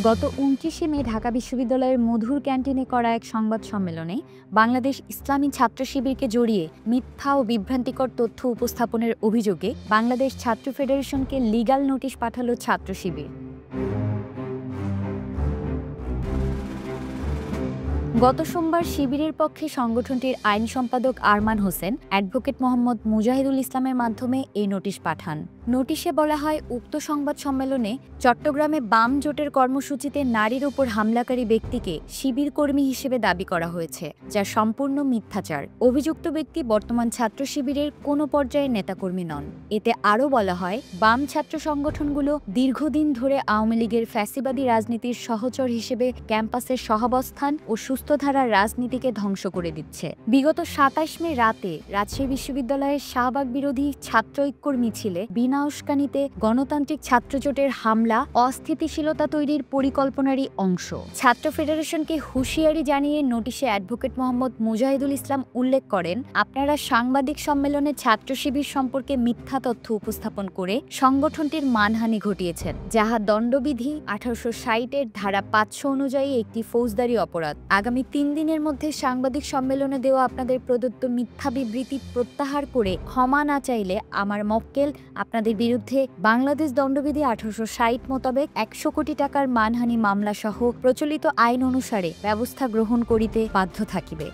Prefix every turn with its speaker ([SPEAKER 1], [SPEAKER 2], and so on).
[SPEAKER 1] গত ২৯শে মে ঢাকা বিশ্ববিদ্যালয়ের মধুর ক্যান্টিনে করা এক সংবাদ সম্মেলনে বাংলাদেশ ইসলামী ছাত্র শিবিরকে জড়িয়ে মিথ্যা ও বিভ্রান্তিকর তথ্য উপস্থাপনের অভিযোগে বাংলাদেশ ছাত্র ফেডারেশনকে লিগ্যাল নোটিশ পাঠালো ছাত্র শিবির। গত সোমবার শিবিরের পক্ষে সংগঠনটির আইন সম্পাদক আরমান হোসেন অ্যাডভোকেট মোহাম্মদ মুজাহিদুল ইসলামের মাধ্যমে এই নোটিশ পাঠান। নোটিশে বলা হয়, উক্ত সংবাদ সম্মেলনে চট্টগ্রামে বাম জোটের কর্মসূচিতে নারীর উপর হামলাকারী ব্যক্তিকে শিবির কর্মী হিসেবে দাবি করা হয়েছে, যা সম্পূর্ণ মিথ্যাচার। অভিযুক্ত ব্যক্তি বর্তমান ছাত্র শিবিরের কোনো পর্যায়ে নেতাকর্মী নন। এতে আরও বলা হয়, বাম ছাত্র সংগঠনগুলো দীর্ঘদিন ধরে আওয়ামী লীগের ফ্যাসিবাদী রাজনীতির সহচর হিসেবে ক্যাম্পাসের সহাবস্থান ও সুস্থধারার রাজনীতিকে ধ্বংস করে দিচ্ছে। বিগত ২৭ মে রাতে রাজশাহী বিশ্ববিদ্যালয়ের শাহবাগ বিরোধী ছাত্র ঐক্যর মিছিলে বিনা উস্কানিতে গণতান্ত্রিক ছাত্রজোটের হামলা অস্থিতিশীলতা তৈরির পরিকল্পনারই অংশ। ছাত্র ফেডারেশনকে হুঁশিয়ারি জানিয়ে নোটিশে অ্যাডভোকেট মোহাম্মদ মুজাহিদুল ইসলাম উল্লেখ করেন, আপনারা সাংবাদিক সম্মেলনে ছাত্র শিবির সম্পর্কে মিথ্যা তথ্য উপস্থাপন করে সংগঠনটির মানহানি ঘটিয়েছেন, যাহা দণ্ডবিধি ১৮৬০-এর ধারা ৫০০ অনুযায়ী একটি ফৌজদারি অপরাধ। আগামী ৩ দিনের মধ্যে সাংবাদিক সম্মেলনে দেওয়া আপনাদের প্রদত্ত মিথ্যা বিবৃতি প্রত্যাহার করে ক্ষমা না চাইলে আমার মক্কেল আপনাদের বিরুদ্ধে বাংলাদেশ দণ্ডবিধি ১৮৬০ মোতাবেক ১০০ কোটি টাকার মানহানি মামলা সহ প্রচলিত আইন অনুসারে ব্যবস্থা গ্রহণ করিতে বাধ্য থাকিবে।